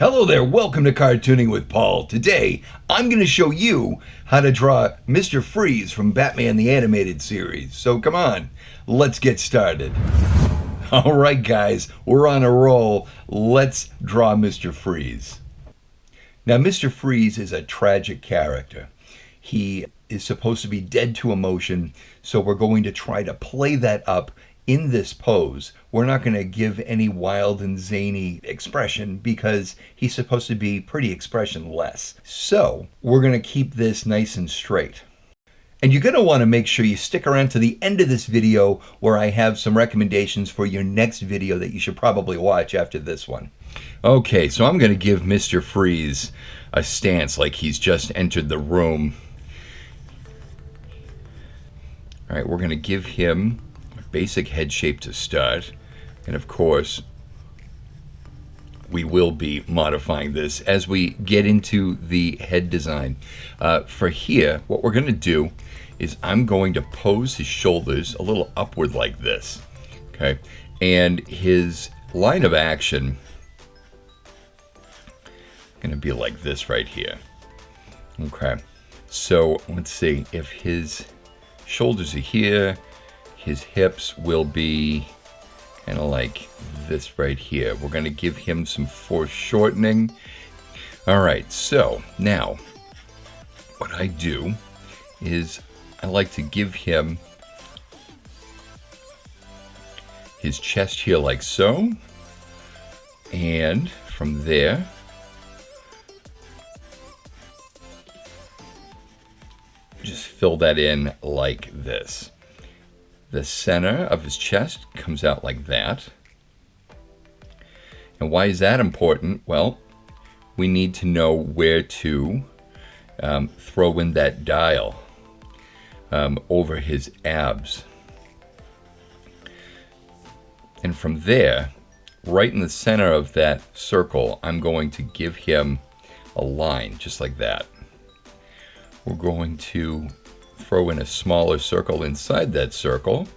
Hello there, welcome to Cartooning with Paul. Today, I'm going to show you how to draw Mr. Freeze from Batman the Animated Series. So come on, let's get started. Alright guys, we're on a roll. Let's draw Mr. Freeze. Now Mr. Freeze is a tragic character. He is supposed to be dead to emotion, so we're going to try to play that up in this pose. We're not going to give any wild and zany expression because he's supposed to be pretty expressionless. So we're going to keep this nice and straight. And you're going to want to make sure you stick around to the end of this video where I have some recommendations for your next video that you should probably watch after this one. Okay, so I'm going to give Mr. Freeze a stance like he's just entered the room. All right, we're going to give him basic head shape to start, and of course we will be modifying this as we get into the head design. For here, what we're going to do is I'm going to pose his shoulders a little upward like this, okay, and his line of action going to be like this right here. Okay, so let's see, if his shoulders are here, his hips will be kind of like this right here. We're going to give him some foreshortening. All right, so now what I do is I like to give him his chest here like so. And from there, just fill that in like this. The center of his chest comes out like that. And why is that important? Well, we need to know where to throw in that dial over his abs. And from there, right in the center of that circle, I'm going to give him a line just like that. We're going to throw in a smaller circle inside that circle.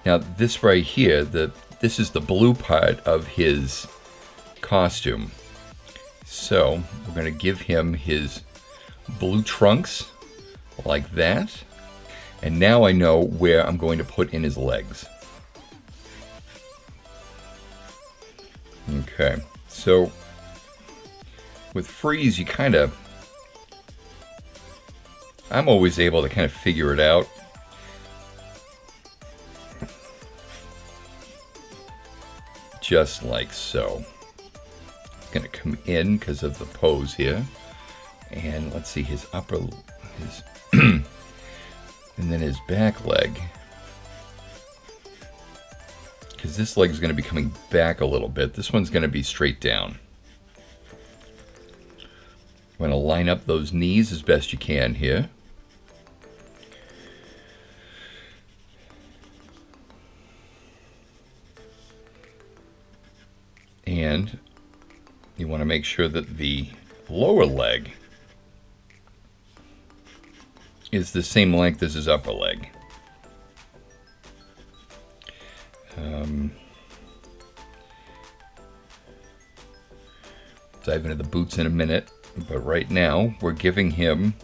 Now this right here, this is the blue part of his costume. So we're going to give him his blue trunks like that. And now I know where I'm going to put in his legs. Okay, so with Freeze, you kind of, I'm always able to kind of figure it out. Just like so. It's going to come in because of the pose here. And let's see, his upper, and then his back leg. Because this leg is going to be coming back a little bit. This one's going to be straight down. I'm going to line up those knees as best you can here. And you want to make sure that the lower leg is the same length as his upper leg. Dive into the boots in a minute, but right now we're giving him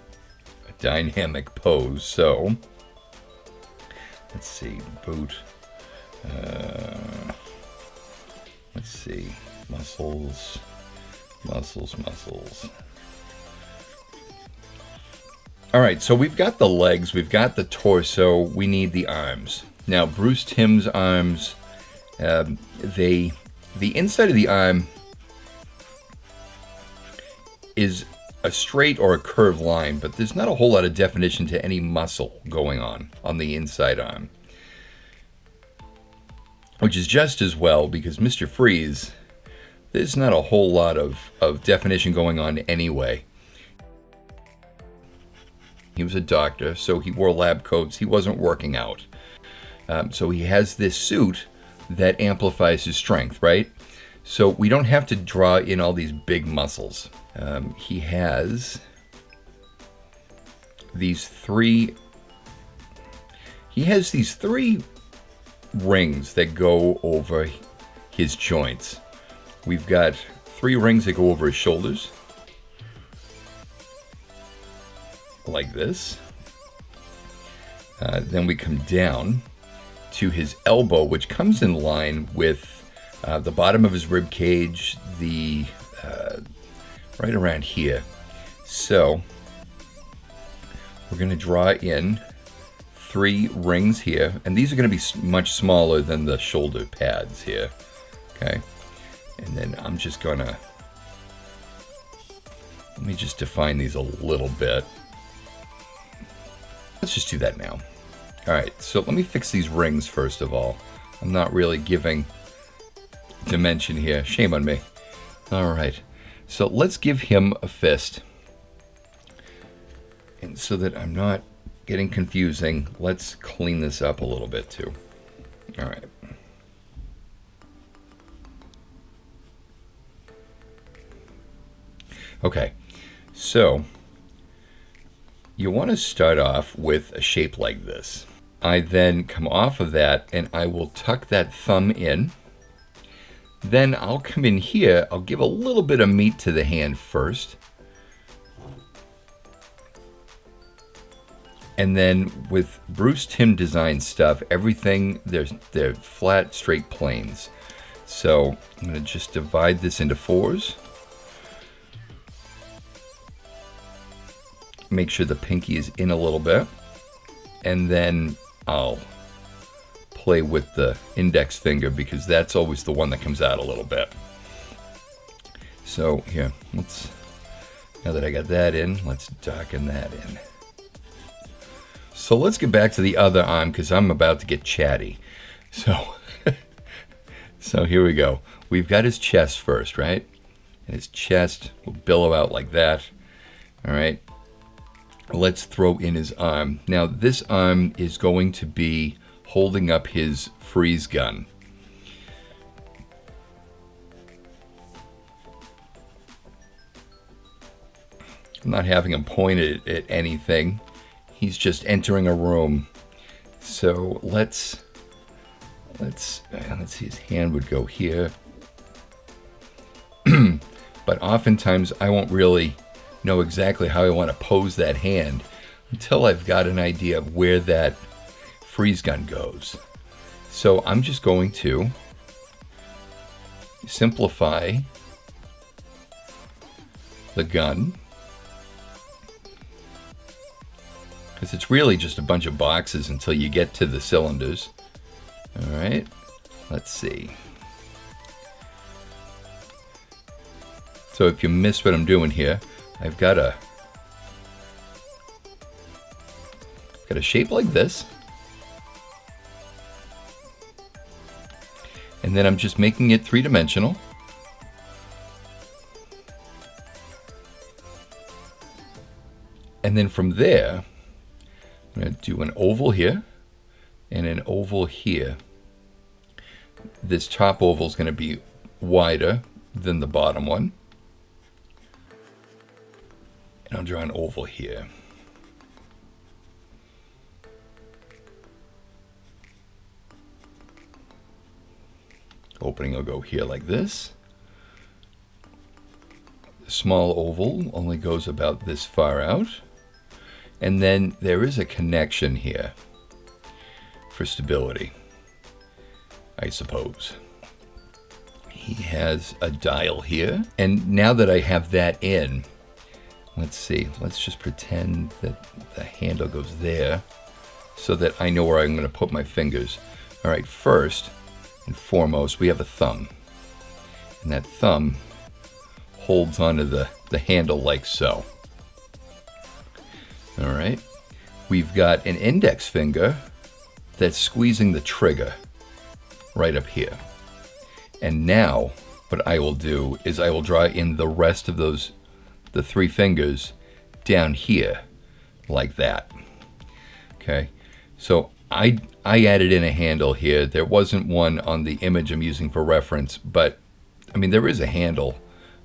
a dynamic pose. So let's see, boot. Let's see, muscles, muscles, muscles. All right, so we've got the legs, we've got the torso, we need the arms. Now, Bruce Timm's arms, the inside of the arm is a straight or a curved line, but there's not a whole lot of definition to any muscle going on the inside arm. Which is just as well, because Mr. Freeze, there's not a whole lot of definition going on anyway. He was a doctor, so he wore lab coats. He wasn't working out. So he has this suit that amplifies his strength, right? So we don't have to draw in all these big muscles. He has these three rings that go over his joints. We've got 3 rings that go over his shoulders, like this. Then we come down to his elbow, which comes in line with the bottom of his rib cage, right around here. So we're going to draw in 3 rings here, and these are going to be much smaller than the shoulder pads here. Okay, and then I'm just going to, let me just define these a little bit. Let's just do that now. All right, so let me fix these rings first of all. I'm not really giving dimension here. Shame on me. All right, so let's give him a fist. And so that I'm not getting confusing, let's clean this up a little bit too. All right. Okay, so you want to start off with a shape like this. I then come off of that and I will tuck that thumb in. Then I'll come in here, I'll give a little bit of meat to the hand first. And then with Bruce Timm design stuff, everything, they're flat, straight planes. So I'm going to just divide this into 4s. Make sure the pinky is in a little bit. And then I'll play with the index finger because that's always the one that comes out a little bit. So here, now that I got that in, let's darken that in. So let's get back to the other arm because I'm about to get chatty. So, so here we go. We've got his chest first, right? And his chest will billow out like that. All right. Let's throw in his arm. Now this arm is going to be holding up his freeze gun. I'm not having him pointed at anything. He's just entering a room. So let's see, his hand would go here. But oftentimes I won't really know exactly how I want to pose that hand until I've got an idea of where that freeze gun goes. So I'm just going to simplify the gun, because it's really just a bunch of boxes until you get to the cylinders. All right, let's see. So if you miss what I'm doing here, I've got a shape like this. And then I'm just making it 3-dimensional. And then from there, I'm going to do an oval here and an oval here. This top oval is going to be wider than the bottom one. And I'll draw an oval here. Opening will go here like this. The small oval only goes about this far out. And then there is a connection here for stability, I suppose. He has a dial here. And now that I have that in, let's see, let's just pretend that the handle goes there so that I know where I'm going to put my fingers. All right, first and foremost, we have a thumb. And that thumb holds onto the handle like so. All right, we've got an index finger that's squeezing the trigger right up here. And now what I will do is I will draw in the rest of those, the 3 fingers down here like that. Okay, so I added in a handle here. There wasn't one on the image I'm using for reference, but I mean, there is a handle.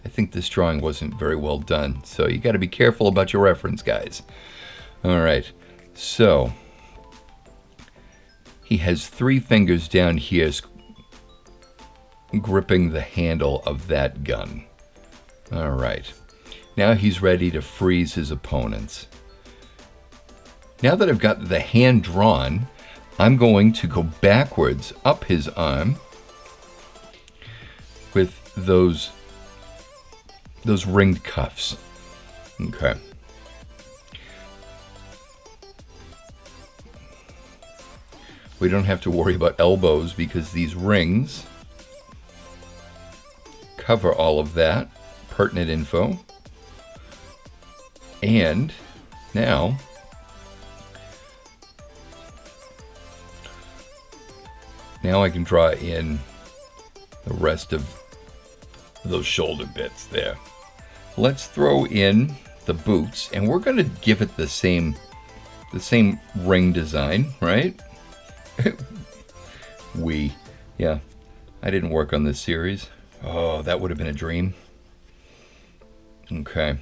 I think this drawing wasn't very well done, so you got to be careful about your reference, guys. All right, so he has 3 fingers down here gripping the handle of that gun. All right. Now he's ready to freeze his opponents. Now that I've got the hand drawn, I'm going to go backwards up his arm with those ringed cuffs. Okay. We don't have to worry about elbows because these rings cover all of that pertinent info. And now I can draw in the rest of those shoulder bits there. Let's throw in the boots, and we're going to give it the same ring design, right? Yeah, I didn't work on this series. Oh, that would have been a dream. Okay,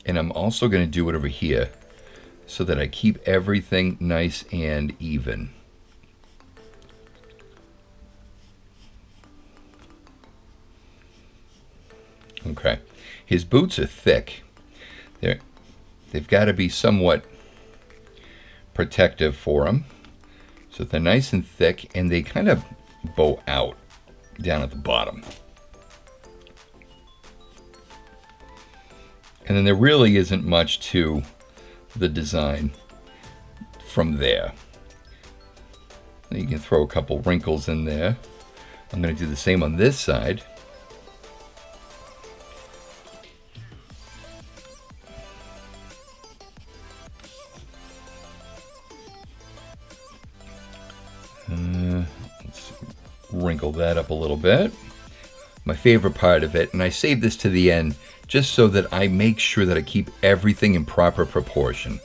and I'm also going to do it over here so that I keep everything nice and even. Okay, his boots are thick. They've got to be somewhat protective for him. So they're nice and thick, and they kind of bow out down at the bottom. And then there really isn't much to the design from there. You can throw a couple wrinkles in there. I'm going to do the same on this side. Let's wrinkle that up a little bit. My favorite part of it, and I save this to the end just so that I make sure that I keep everything in proper proportion.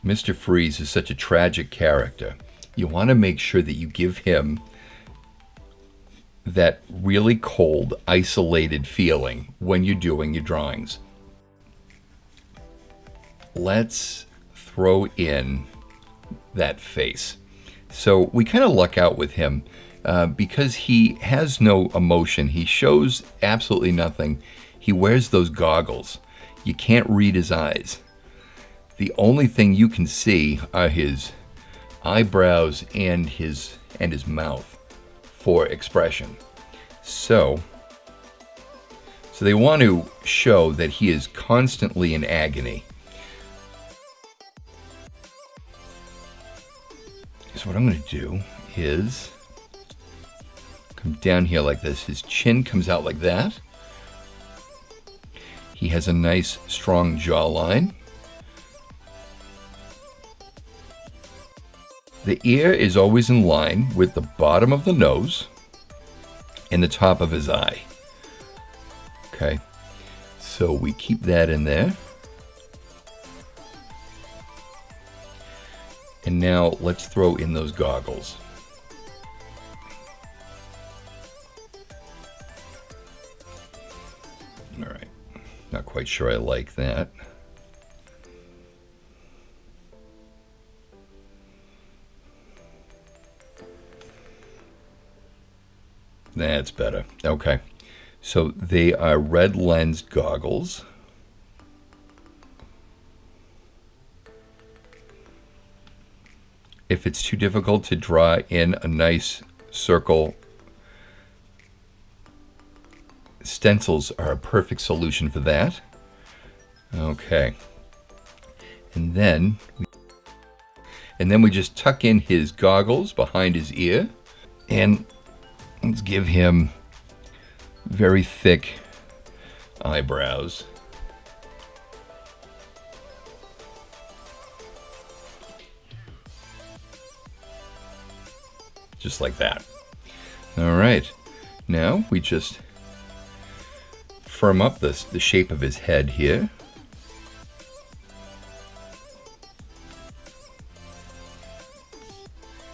Mr. Freeze is such a tragic character. You want to make sure that you give him that really cold, isolated feeling when you're doing your drawings. Let's throw in that face. So we kind of luck out with him because he has no emotion. He shows absolutely nothing. He wears those goggles. You can't read his eyes. The only thing you can see are his eyebrows and his mouth for expression. So they want to show that he is constantly in agony. So what I'm going to do is come down here like this. His chin comes out like that. He has a nice, strong jawline. The ear is always in line with the bottom of the nose and the top of his eye. Okay, so we keep that in there. And now let's throw in those goggles. All right, not quite sure I like that. That's better. Okay, so they are red lensed goggles. If it's too difficult to draw in a nice circle, stencils are a perfect solution for that. Okay. And then we just tuck in his goggles behind his ear, and let's give him very thick eyebrows. Just like that. All right. Now we just firm up the shape of his head here.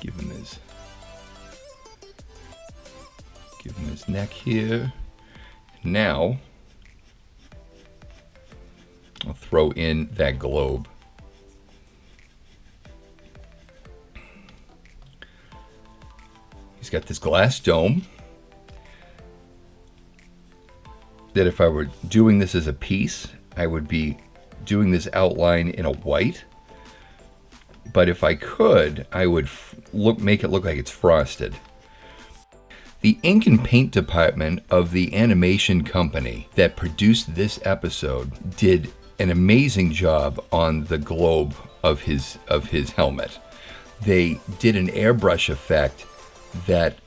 Give him his neck here. Now I'll throw in that globe. He's got this glass dome that if I were doing this as a piece, I would be doing this outline in a white. But if I could, I would make it look like it's frosted. The ink and paint department of the animation company that produced this episode did an amazing job on the globe of his helmet. They did an airbrush effect that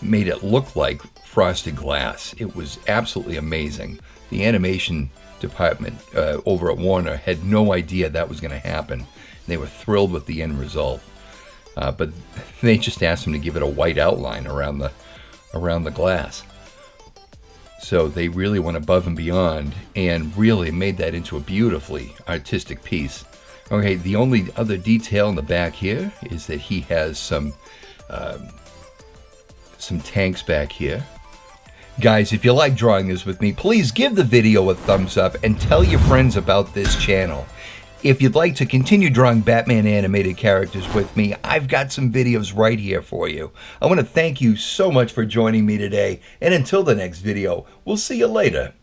made it look like frosted glass. It was absolutely amazing. The animation department over at Warner had no idea that was going to happen. They were thrilled with the end result. But they just asked him to give it a white outline around the glass. So they really went above and beyond and really made that into a beautifully artistic piece. Okay, the only other detail in the back here is that he has some tanks back here. Guys, if you like drawing this with me, please give the video a thumbs up and tell your friends about this channel. If you'd like to continue drawing Batman animated characters with me, I've got some videos right here for you. I want to thank you so much for joining me today, and until the next video, we'll see you later.